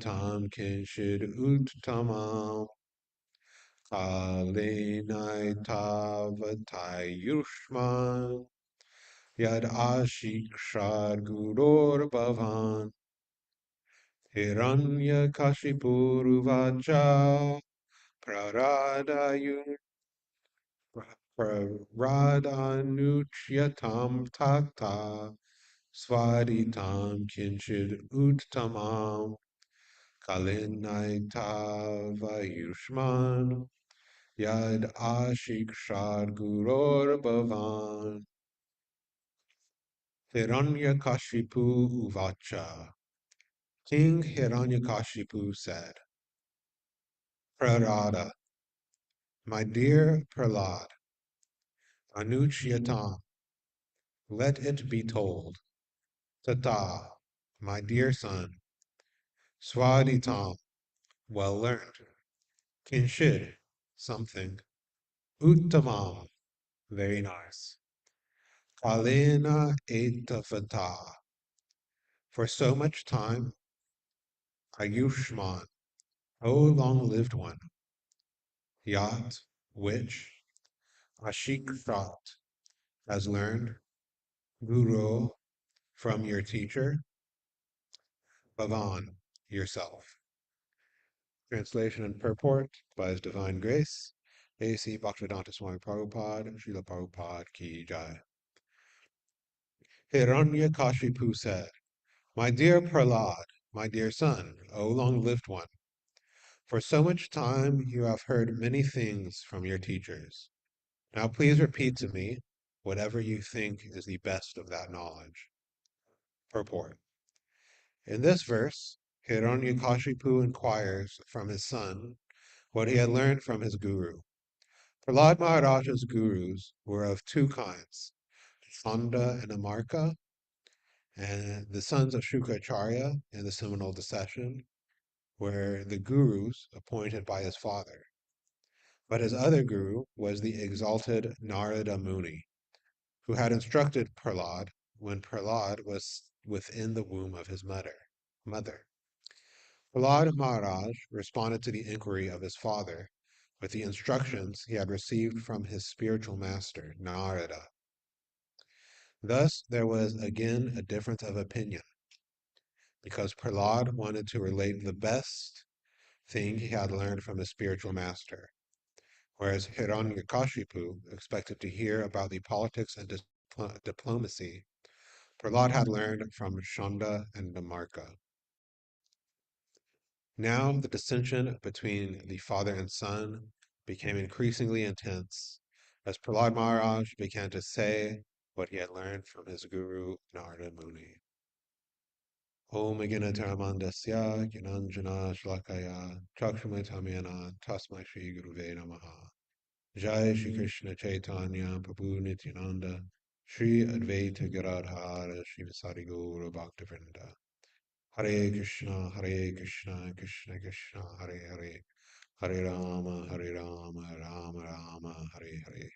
tam kinshid uttamam kalenai tavatayushman yad ashikshad guror bhavan hiranya kashipuruvacha praradayu praradanuchyatam tata svaditam kinchid uttamam kalinai yad ashikshad guror bhavan Hiranyakashipu uvacha. King Hiranyakashipu said, Prarada, my dear Prahlad, Anuchyatam, let it be told, Tata, my dear son, Swaditam, well learned, Kinshid, something, Uttamam, very nice, Kalena etavata, for so much time, Ayushman, O long-lived one, Yat, which, Ashikrat, has learned, Guru, from your teacher, Bhavan, yourself. Translation and purport by His Divine Grace, A.C. Bhaktivedanta Swami Prabhupada, Srila Prabhupada Ki Jai. Hiranyakashipu said, my dear Prahlad, my dear son, O long-lived one, for so much time you have heard many things from your teachers. Now please repeat to me whatever you think is the best of that knowledge. Purport. In this verse, Hiranyakashipu inquires from his son what he had learned from his guru. Prahlad Maharaja's gurus were of two kinds, Chanda and Amarka, and the sons of Shukracharya in the seminal discussion were the gurus appointed by his father. But his other guru was the exalted Narada Muni, who had instructed Prahlad when Prahlad was within the womb of his mother. Prahlad Maharaj responded to the inquiry of his father with the instructions he had received from his spiritual master, Narada. Thus, there was again a difference of opinion, because Prahlad wanted to relate the best thing he had learned from his spiritual master, whereas Hiranyakashipu expected to hear about the politics and diplomacy Prahlad had learned from Chanda and Namarka. Now the dissension between the father and son became increasingly intense as Prahlad Maharaj began to say what he had learned from his guru Narada Muni. Om Aginatamandasya Ginanjana Shlakaya Chakshumatamyana Tasmai Shri Guruve Namaha Jai Shri Krishna Chaitanya Prabhu Nityananda Shri Advaita Giradhara Shri Vasari Gaura Bhaktivinoda Hare Krishna Krishna Krishna Hare Hare Hare Rama Rama Rama Hare Hare.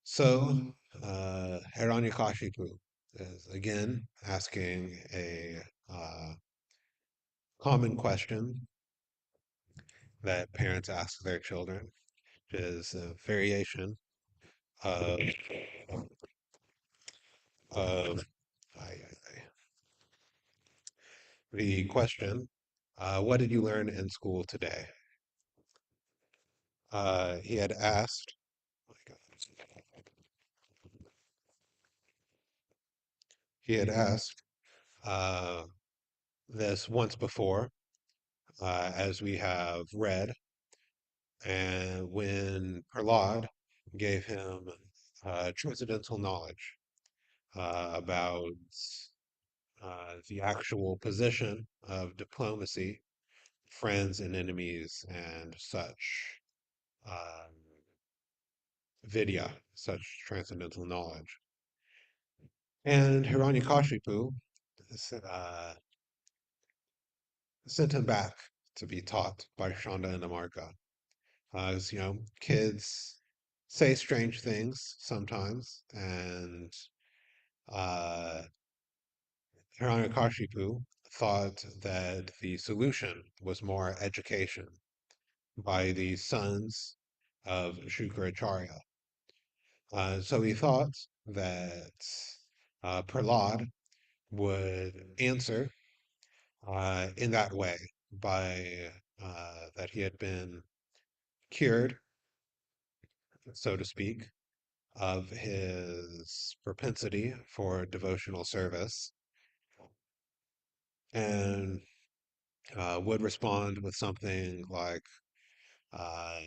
So, Hiranyakashipu is again asking a common question that parents ask their children, which is a variation of, of the question, what did you learn in school today? He had asked, oh my God. He had asked this once before, as we have read, and when Prahlad gave him transcendental knowledge about the actual position of diplomacy, friends and enemies, and such um, vidya, such transcendental knowledge. And Hiranyakashipu uh, sent him back to be taught by Shanda and Amarka. As you know, kids say strange things sometimes, and uh, Hiranyakashipu thought that the solution was more education by the sons of Shukracharya. So he thought that Prahlad would answer in that way, by that he had been cured, so to speak, of his propensity for devotional service, and would respond with something like, uh,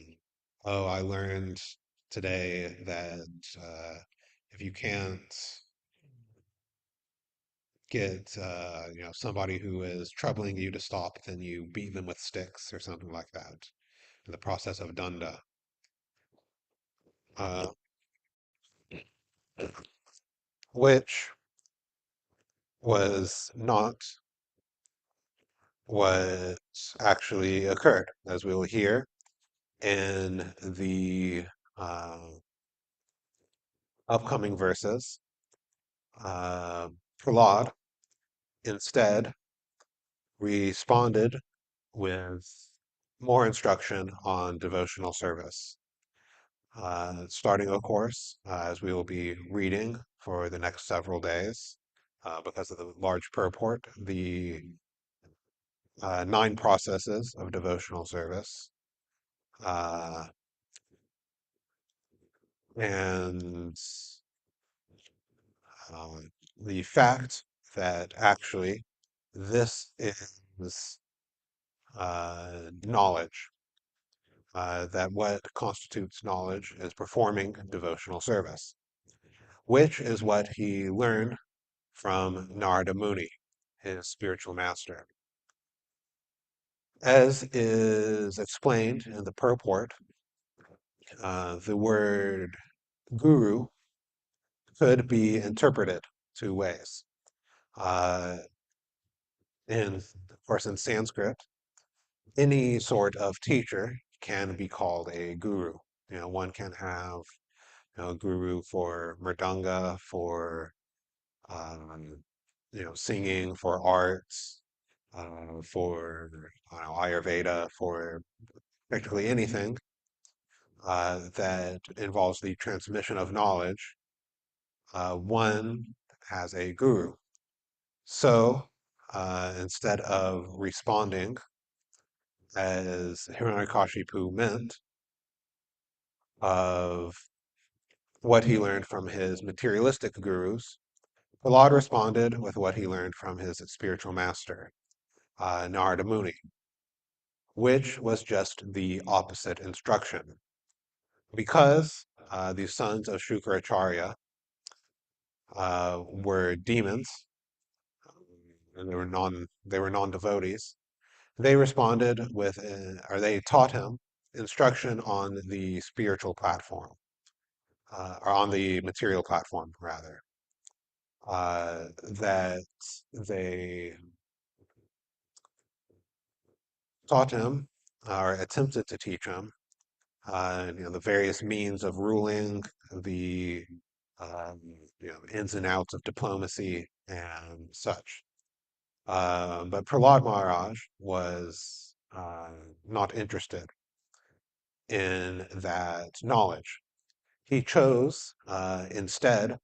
"Oh, I learned today that if you can't get somebody who is troubling you to stop, then you beat them with sticks or something like that, in the process of danda." Uh, which was not what actually occurred, as we will hear in the uh, upcoming verses. Prahlad instead responded with more instruction on devotional service, starting, of course, as we will be reading for the next several days, because of the large purport, the 9 processes of devotional service, uh, and um, the fact that actually this is knowledge, that what constitutes knowledge is performing devotional service, which is what he learned from Narada Muni, his spiritual master. As is explained in the purport, the word guru could be interpreted 2 ways. Uh, of course, in Sanskrit, any sort of teacher can be called a guru. One can have a guru for mridanga, for singing, for arts, for Ayurveda, for practically anything that involves the transmission of knowledge. One has a guru. So instead of responding as Hiranyakashipu meant, of what he learned from his materialistic gurus, Prahlad responded with what he learned from his spiritual master, Narada Muni, which was just the opposite instruction. Because the sons of Shukracharya were demons, and they were non-devotees, they responded with, or they taught him instruction on the spiritual platform, or on the material platform, rather. That they taught him, or attempted to teach him, the various means of ruling, the um, ins and outs of diplomacy and such. But Prahlad Maharaj was not interested in that knowledge. He chose instead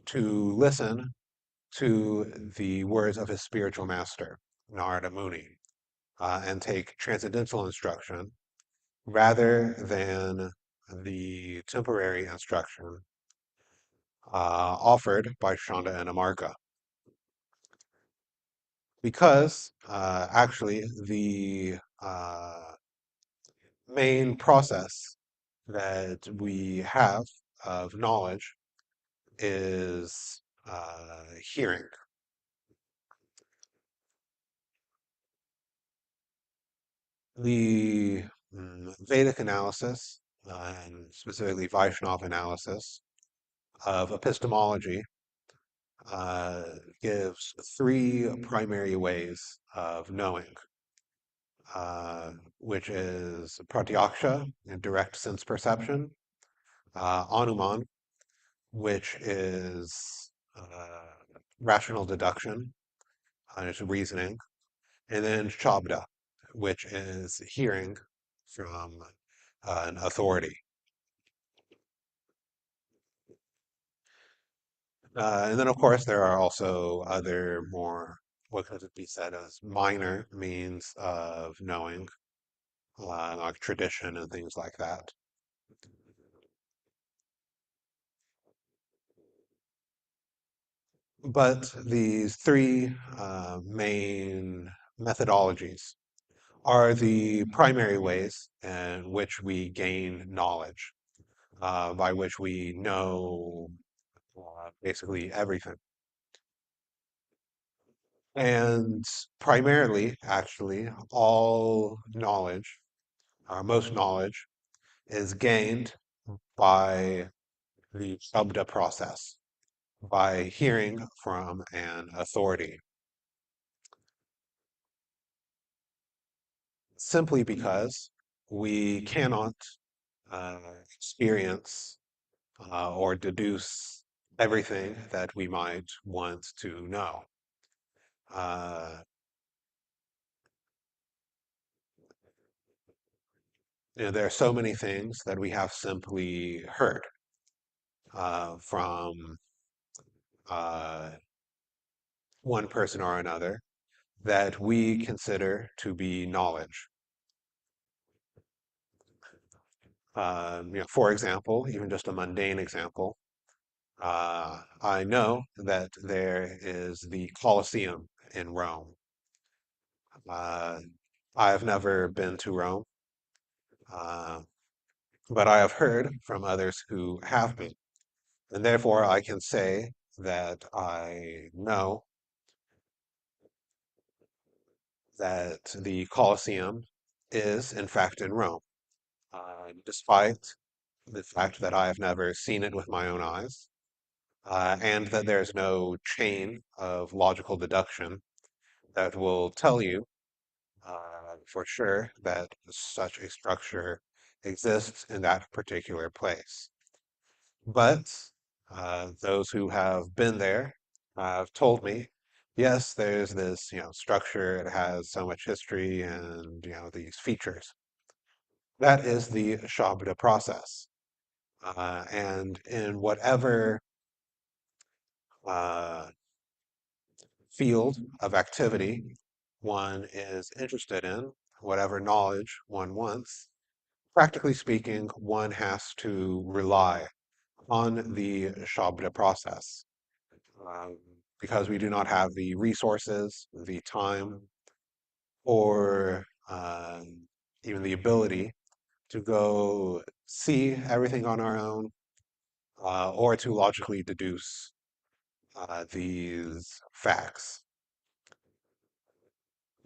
to listen to the words of his spiritual master, Narada Muni, and take transcendental instruction rather than the temporary instruction offered by Shanda and Amarka. Because actually the main process that we have of knowledge is hearing. The Vedic analysis, and specifically Vaishnava analysis of epistemology, uh, gives 3 primary ways of knowing, which is pratyaksha, direct sense perception, anuman, which is rational deduction, it's reasoning, and then Shabda, which is hearing from an authority. And then, of course, there are also other more, what could it be said as minor means of knowing, like tradition and things like that. But these three main methodologies are the primary ways in which we gain knowledge, by which we know basically everything. And primarily, actually, all knowledge, most knowledge, is gained by the Shabda process, by hearing from an authority, simply because we cannot uh, experience or deduce everything that we might want to know. Uh, there are so many things that we have simply heard from uh, one person or another that we consider to be knowledge. For example, even just a mundane example, I know that there is the Colosseum in Rome. Uh, I have never been to Rome, uh, but I have heard from others who have been. And therefore, I can say that I know that the Colosseum is, in fact, in Rome, despite the fact that I have never seen it with my own eyes, and that there's no chain of logical deduction that will tell you for sure that such a structure exists in that particular place. But those who have been there have told me, yes, there's this, structure. It has so much history and, these features. That is the Shabda process. And in whatever uh, field of activity one is interested in, whatever knowledge one wants, practically speaking, one has to rely on the Shabda process, um, because we do not have the resources, the time, or even the ability to go see everything on our own, or to logically deduce these facts.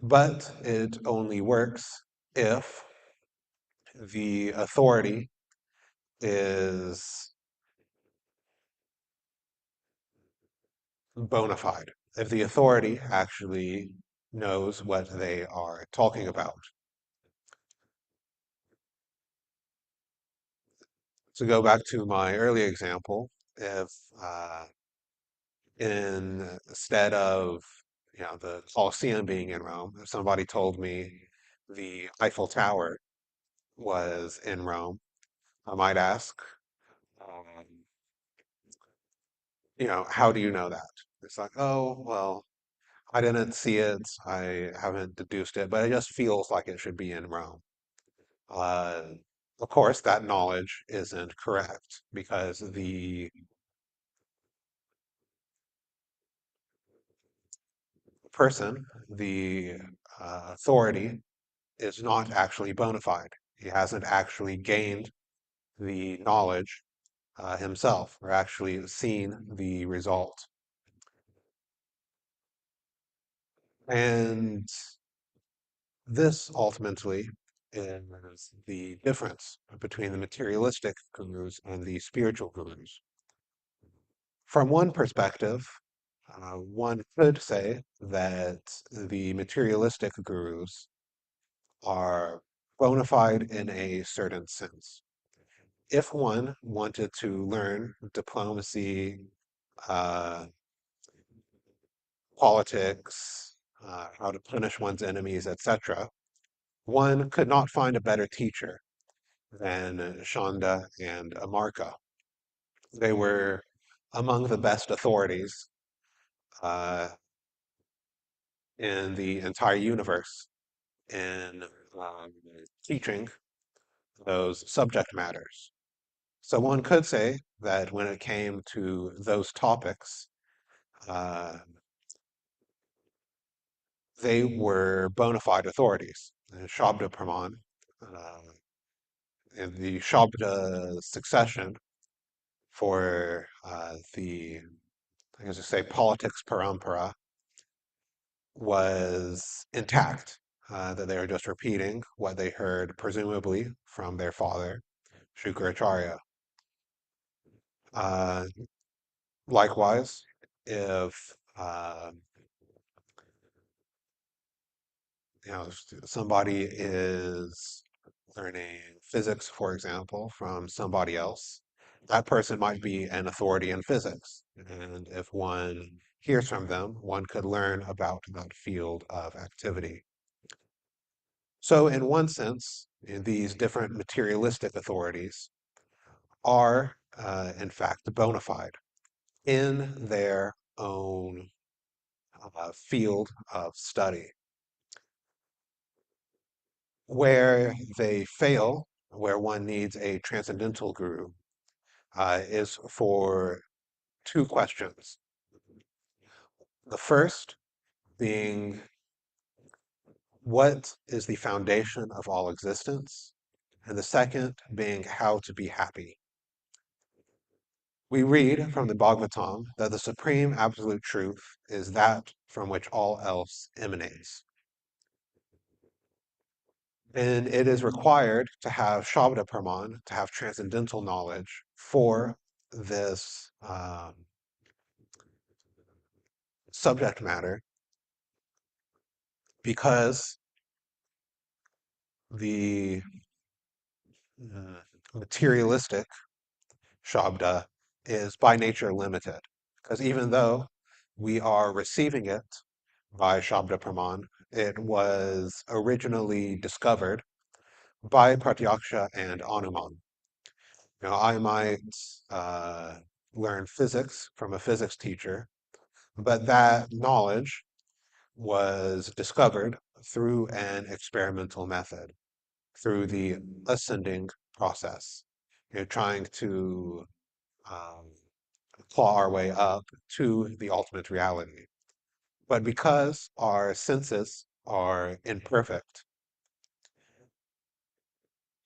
But it only works if the authority is bona fide, if the authority actually knows what they are talking about. To go back to my earlier example, if instead of the Colosseum being in Rome, if somebody told me the Eiffel Tower was in Rome, I might ask, um, how do you know that? It's like, oh, well, I didn't see it, I haven't deduced it, but it just feels like it should be in Rome. Uh, of course, that knowledge isn't correct because the person, the authority, is not actually bona fide. He hasn't actually gained the knowledge himself or actually seen the result. And this ultimately is the difference between the materialistic gurus and the spiritual gurus. From one perspective, one could say that the materialistic gurus are bona fide in a certain sense. If one wanted to learn diplomacy, uh, politics, how to punish one's enemies, etc., one could not find a better teacher than Shanda and Amarka. They were among the best authorities uh, in the entire universe in um, teaching those subject matters. So one could say that when it came to those topics, uh, they were bona fide authorities. Shabda Praman, in the Shabda succession for I guess you say, politics parampara was intact. That they were just repeating what they heard, presumably, from their father, Shukracharya. Uh, Likewise, if somebody is learning physics, for example, from somebody else, that person might be an authority in physics. And if one hears from them, one could learn about that field of activity. So, in one sense, these different materialistic authorities are, in fact, bona fide in their own field of study. Where they fail, where one needs a transcendental guru, is for two questions. The first being, what is the foundation of all existence? And the second being, how to be happy. We read from the Bhagavatam that the supreme absolute truth is that from which all else emanates. And it is required to have Shabda Praman, to have transcendental knowledge for this subject matter, because the uh, materialistic Shabda is by nature limited. Because even though we are receiving it by Shabda Praman, it was originally discovered by Pratyaksha and Anuman. I might learn physics from a physics teacher, but that knowledge was discovered through an experimental method, through the ascending process. Trying to um, claw our way up to the ultimate reality. But because our senses are imperfect,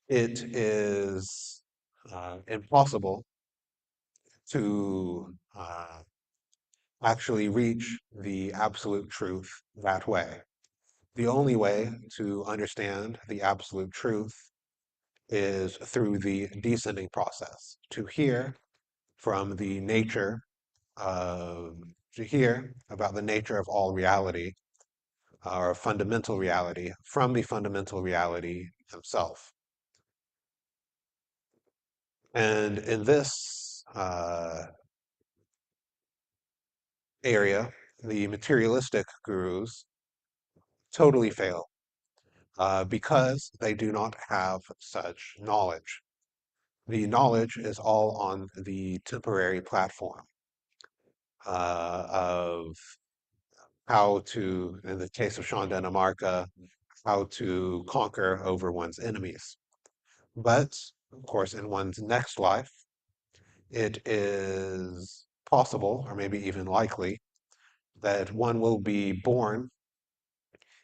it is impossible to actually reach the absolute truth that way. The only way to understand the absolute truth is through the descending process, to hear from the nature of, to hear about the nature of all reality, or fundamental reality, from the fundamental reality himself. And in this area, the materialistic gurus totally fail because they do not have such knowledge. The knowledge is all on the temporary platform of how to, in the case of Shanda and Amarka, how to conquer over one's enemies. But, of course, in one's next life, it is possible, or maybe even likely, that one will be born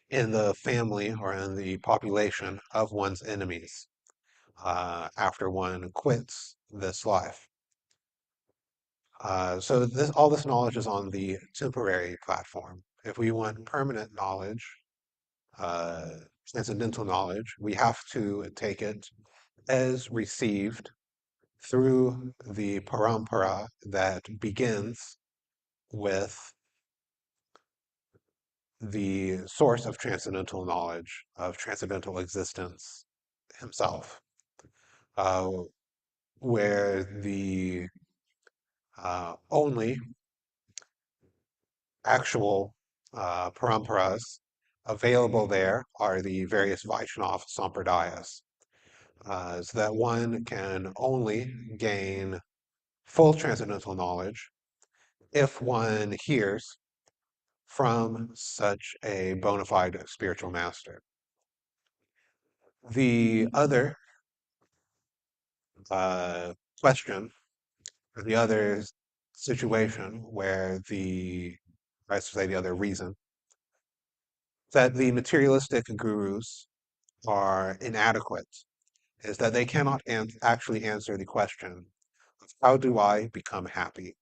in the family or in the population of one's enemies after one quits this life. So all this knowledge is on the temporary platform. If we want permanent knowledge, uh, transcendental knowledge, we have to take it as received through the parampara that begins with the source of transcendental knowledge, of transcendental existence himself, uh, where the only actual paramparas available there are the various Vaishnava sampradayas, so that one can only gain full transcendental knowledge if one hears from such a bona fide spiritual master. The other uh, question, or the other situation where I should say the other reason, that the materialistic gurus are inadequate is that they cannot actually answer the question, how do I become happy?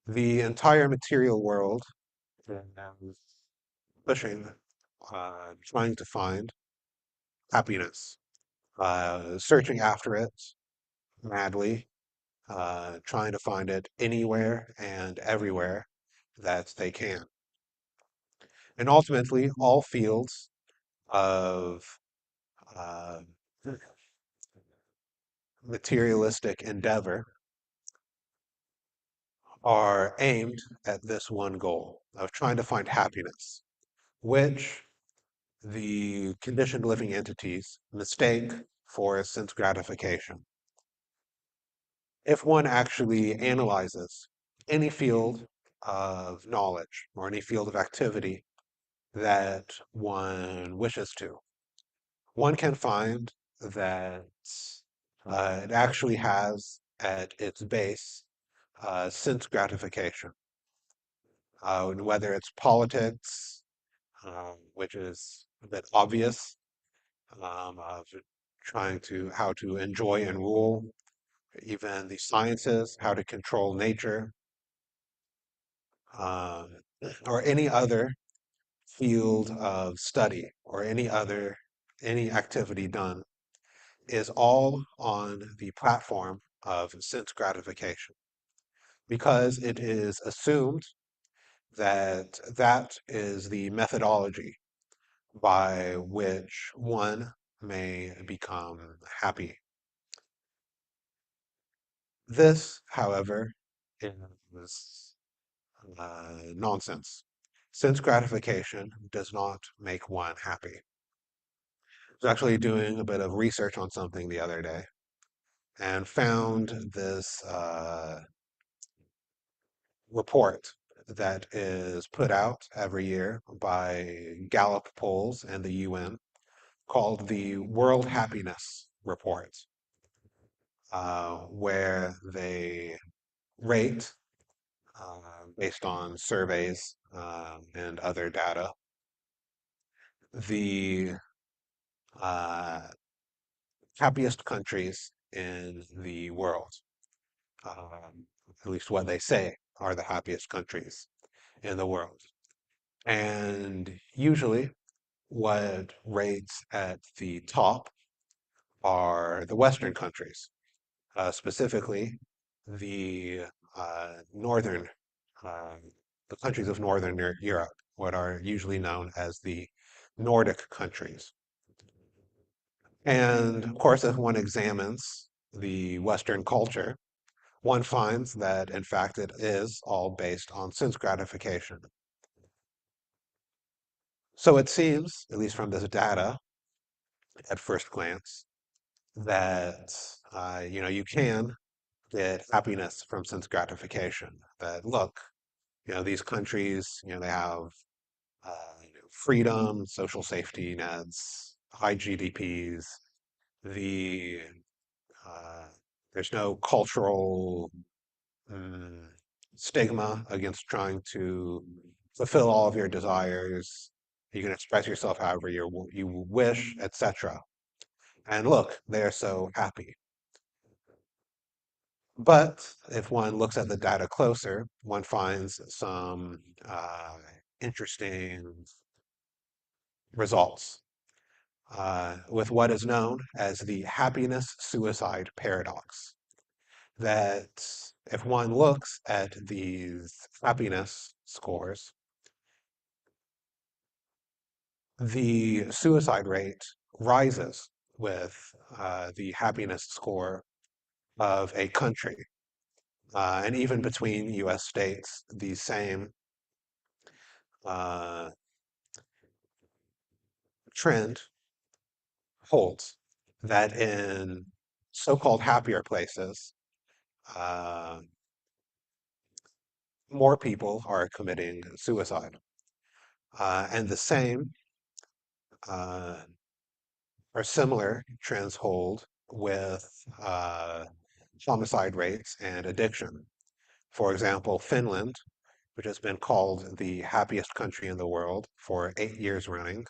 The entire material world is pushing, trying to find happiness, searching after it madly, trying to find it anywhere and everywhere that they can. And ultimately, all fields of uh, materialistic endeavor are aimed at this one goal of trying to find happiness, which the conditioned living entities mistake for sense gratification. If one actually analyzes any field of knowledge or any field of activity that one wishes to, one can find that it actually has at its base sense gratification. Whether it's politics, which is a bit obvious, of trying to how to enjoy and rule, even the sciences, how to control nature, uh, or any other field of study or any activity done is all on the platform of sense gratification because it is assumed that that is the methodology by which one may become happy. This, however, is nonsense. Sense gratification does not make one happy. I was actually doing a bit of research on something the other day and found this report that is put out every year by Gallup polls and the UN called the World Happiness Report, where they rate, based on surveys and other data, the uh, happiest countries in the world, at least what they say are the happiest countries in the world. And usually, what rates at the top are the Western countries, specifically the northern, uh, the countries of Northern Europe, what are usually known as the Nordic countries. And of course, if one examines the Western culture, one finds that, in fact, it is all based on sense gratification. So it seems, at least from this data at first glance, that you can get happiness from sense gratification. That look, these countries, they have freedom, social safety nets, high GDPs. The uh, there's no cultural mm, stigma against trying to fulfill all of your desires. You can express yourself however you wish, etc. And look, they're so happy. But if one looks at the data closer, one finds some interesting results with what is known as the happiness suicide paradox. That if one looks at these happiness scores, the suicide rate rises with the happiness score of a country. And even between US states, the same uh, trend holds that in so-called happier places, uh, more people are committing suicide. And the same uh, or similar trends hold with homicide rates and addiction. For example, Finland, which has been called the happiest country in the world for 8 years running,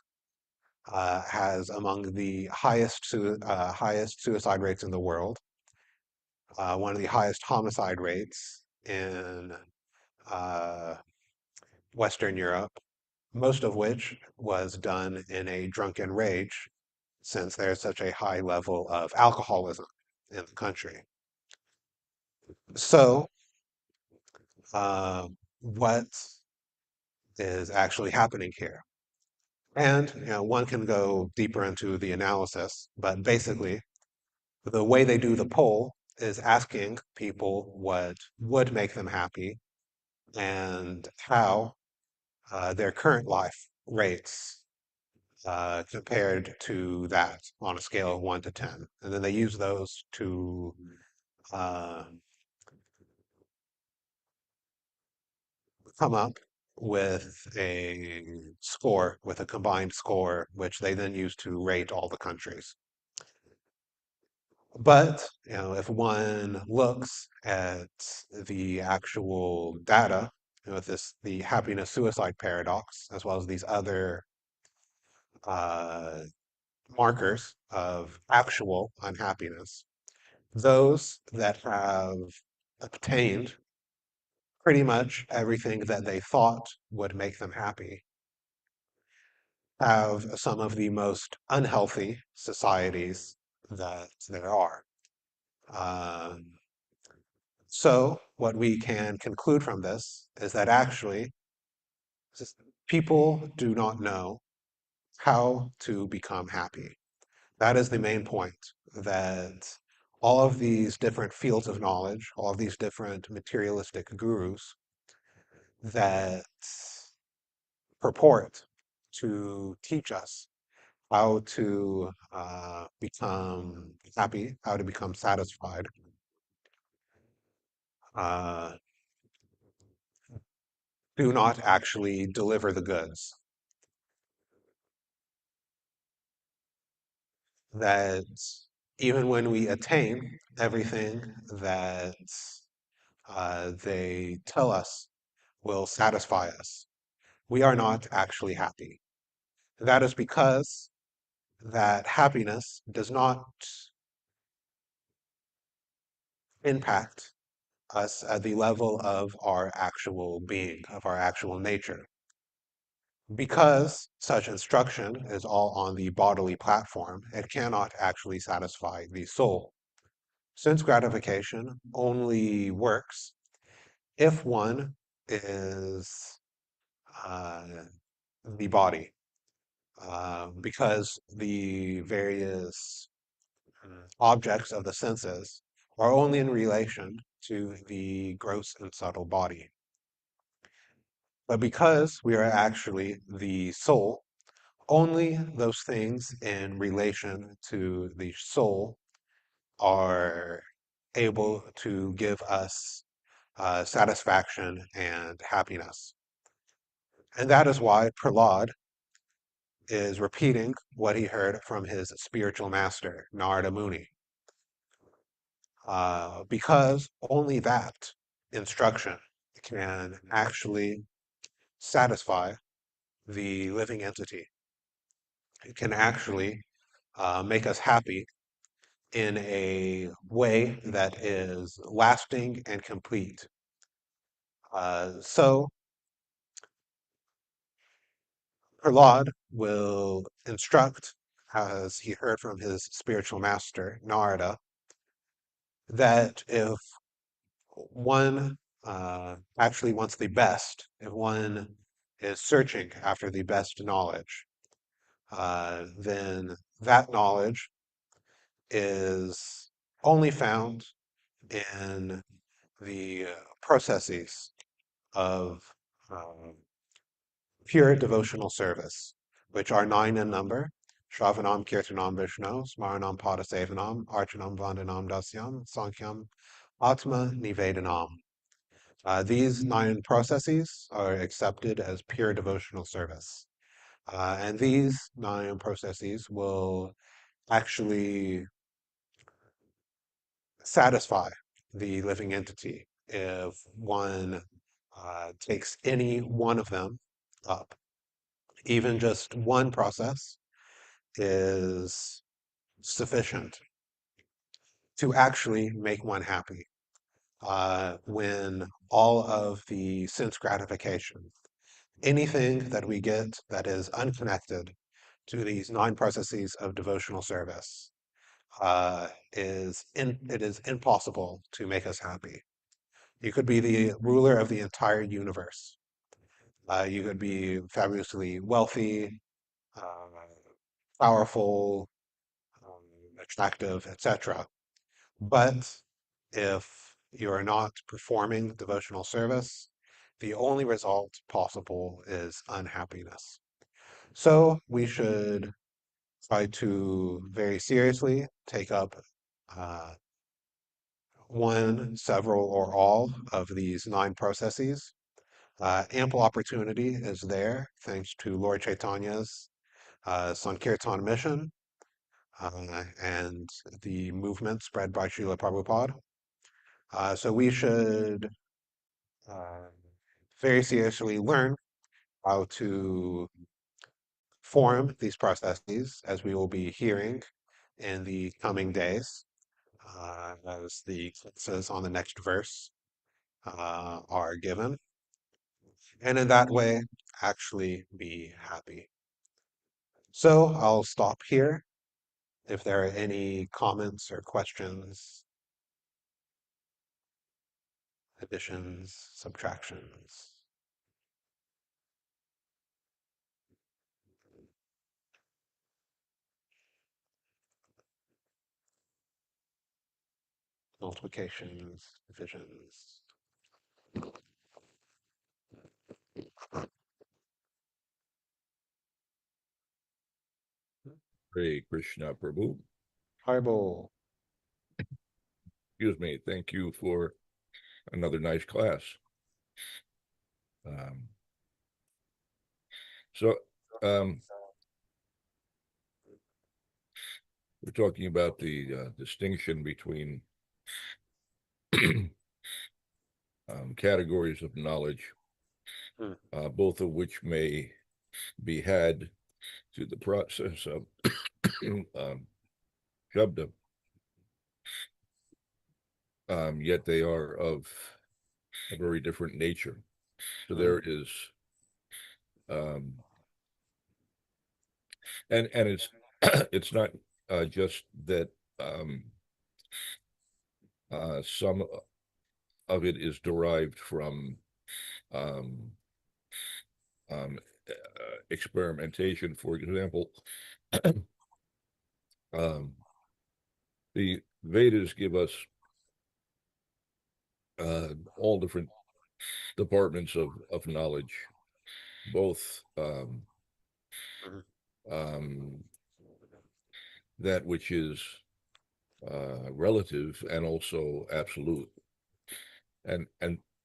has among the highest suicide rates in the world, one of the highest homicide rates in uh, Western Europe, most of which was done in a drunken rage, since there's such a high level of alcoholism in the country. So, uh, what is actually happening here? And one can go deeper into the analysis, but basically, the way they do the poll is asking people what would make them happy and how their current life rates compared to that on a scale of 1 to 10. And then they use those to uh, come up with a score, with a combined score, which they then use to rate all the countries. But if one looks at the actual data, the happiness suicide paradox, as well as these other uh, markers of actual unhappiness, those that have obtained pretty much everything that they thought would make them happy have some of the most unhealthy societies that there are. Um, so, what we can conclude from this is that actually people do not know how to become happy. That is the main point, that all of these different fields of knowledge, all of these different materialistic gurus that purport to teach us how to become happy, how to become satisfied, uh, do not actually deliver the goods. That even when we attain everything that they tell us will satisfy us, we are not actually happy. That is because that happiness does not impact us at the level of our actual being, of our actual nature. Because such instruction is all on the bodily platform, it cannot actually satisfy the soul. Sense gratification only works if one is uh, the body, because the various objects of the senses are only in relation to the gross and subtle body. But because we are actually the soul, only those things in relation to the soul are able to give us satisfaction and happiness. And that is why Prahlad is repeating what he heard from his spiritual master, Narada Muni, because only that instruction can actually satisfy the living entity. It can actually make us happy in a way that is lasting and complete. So Prahlad will instruct, as he heard from his spiritual master, Narada, that if one actually wants the best, if one is searching after the best knowledge, then that knowledge is only found in the processes of uh, pure devotional service, which are 9 in number. Shravanam, Kirtanam, Vishnu, Smaranam, Padasevanam, Archanam, Vandanam, Dasyam, Sankyam, Atma, Nivedanam. These 9 processes are accepted as pure devotional service. And these 9 processes will actually satisfy the living entity if one takes any one of them up. Even just one process is sufficient to actually make one happy. When all of the sense gratification, anything that we get that is unconnected to these 9 processes of devotional service, it is impossible to make us happy. You could be the ruler of the entire universe. You could be fabulously wealthy, uh, powerful, attractive, etc. But if you're not performing devotional service, the only result possible is unhappiness. So we should try to very seriously take up uh, one, several, or all of these 9 processes. Ample opportunity is there thanks to Lord Chaitanya's Sankirtan mission and the movement spread by Srila Prabhupada. So we should uh, very seriously learn how to form these processes, as we will be hearing in the coming days, as the says on the next verse are given, and in that way actually be happy. So I'll stop here. If there are any comments or questions, additions, subtractions. Multiplications, divisions. Hare Krishna Prabhu. Haribo. Excuse me. Thank you for another nice class. Um, so we're talking about the distinction between categories of knowledge, both of which may be had through the process of Shabda, yet they are of a very different nature. So there is, and it's it's not just that some of it is derived from um, experimentation. For example, the Vedas give us all different departments of knowledge, both that which is relative and also absolute, and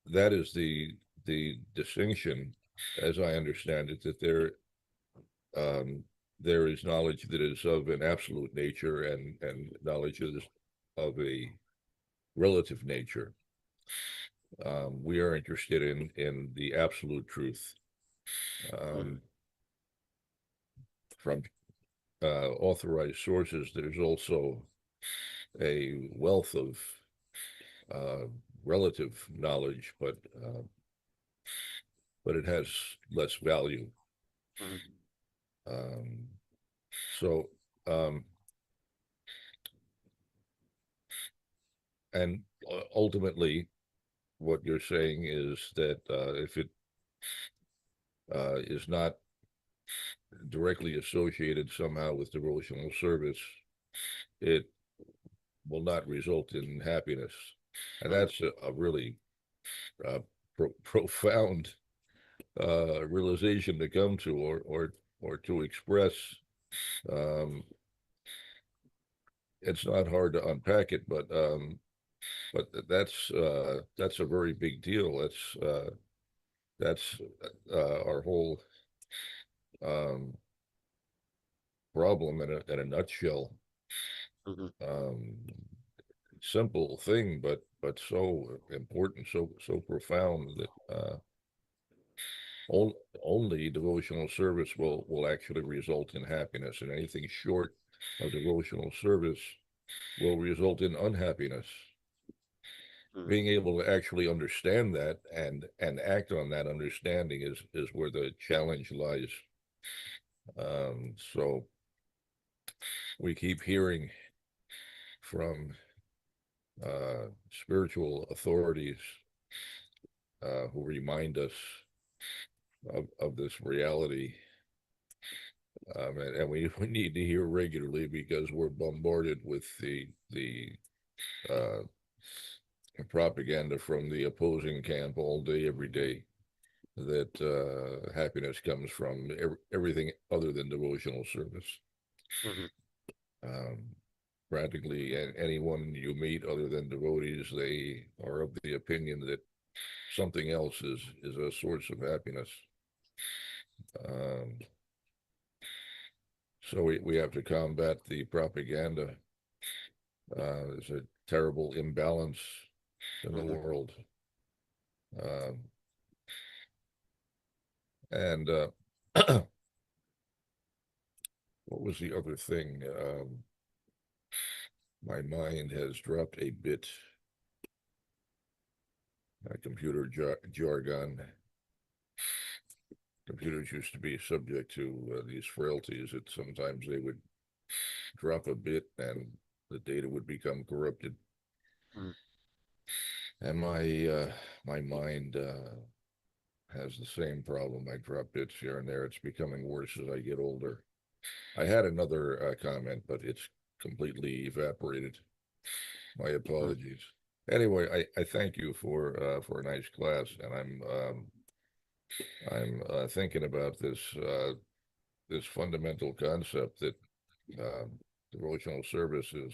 that is the distinction, as I understand it, that there is knowledge that is of an absolute nature and knowledge is of a relative nature. We are interested in the absolute truth. From authorized sources, there's also a wealth of relative knowledge, but it has less value. So, and ultimately, what you're saying is that if it is not directly associated somehow with devotional service, it will not result in happiness. And that's a really profound realization to come to, or to express. Um, it's not hard to unpack it, but that's a very big deal. That's our whole um, problem in a nutshell. Hmm. Um, Simple thing, but so important, so profound that only devotional service will actually result in happiness, and anything short of devotional service will result in unhappiness. Being able to actually understand that and act on that understanding is where the challenge lies. So we keep hearing from spiritual authorities who remind us of this reality. And we need to hear regularly because we're bombarded with the uh, propaganda from the opposing camp all day, every day, that happiness comes from everything other than devotional service. Hmm. Um, Practically anyone you meet other than devotees, they are of the opinion that something else is a source of happiness. Um, so we have to combat the propaganda. There's a terrible imbalance in the Hmm. world. Um, and what was the other thing? My mind has dropped a bit. Computer jargon. Computers used to be subject to these frailties that sometimes they would drop a bit and the data would become corrupted. And my mind has the same problem. I drop bits here and there. It's becoming worse as I get older. I had another comment, but it's completely evaporated. My Hmm. apologies. Anyway, I thank you for a nice class, and I'm thinking about this fundamental concept that um, devotional service is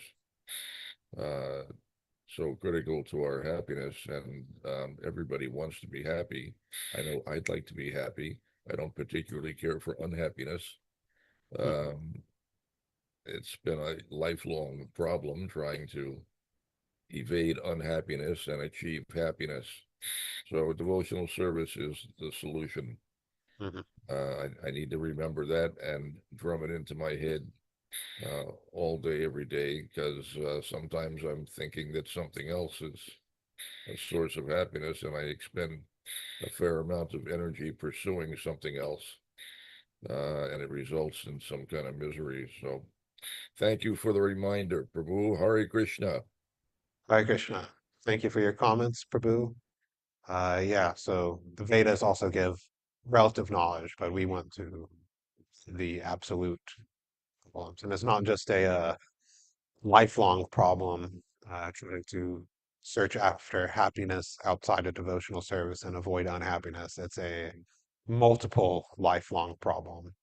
uh, so critical to our happiness, and everybody wants to be happy. I know I'd like to be happy. I don't particularly care for unhappiness. Hmm. Um, it's been a lifelong problem trying to evade unhappiness and achieve happiness. So devotional service is the solution. Hmm. I need to remember that and drum it into my head all day, every day, because sometimes I'm thinking that something else is a source of happiness, and I expend a fair amount of energy pursuing something else, and it results in some kind of misery. So, thank you for the reminder, Prabhu. Hare Krishna. Hare Krishna. Thank you for your comments, Prabhu. Yeah, so the Vedas also give relative knowledge, but we went to the absolute ones. And it's not just a lifelong problem trying to search after happiness outside of devotional service and avoid unhappiness. It's a multiple lifelong problem.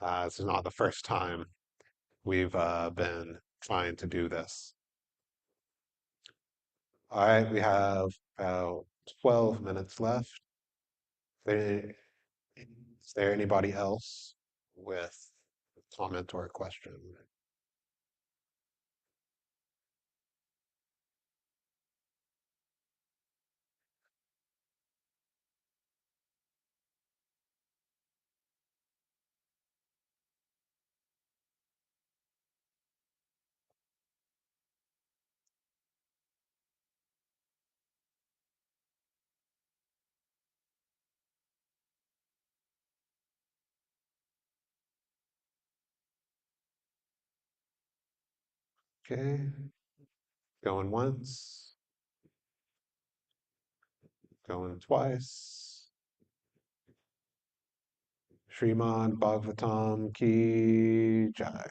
This is not the first time we've been trying to do this. All right, we have about 12 minutes left. There, is there anybody else with a comment or a question? Okay, going once, going twice. Srimad Bhagavatam ki jai.